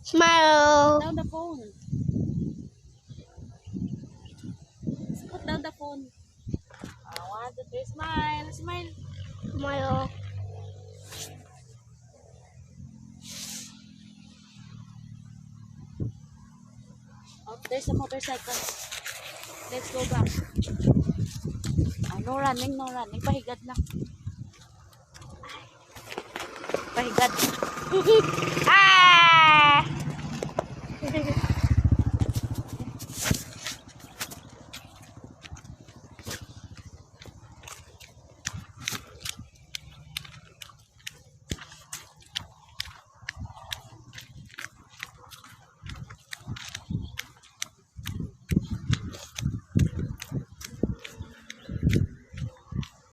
Smile. Down the phone. Put down the phone. 1, 2, 3, smile. Smile. Smile. Oh, there's a motorcycle. Let's go back. No running, no running. Pahigad lang. Pahigad. Ah!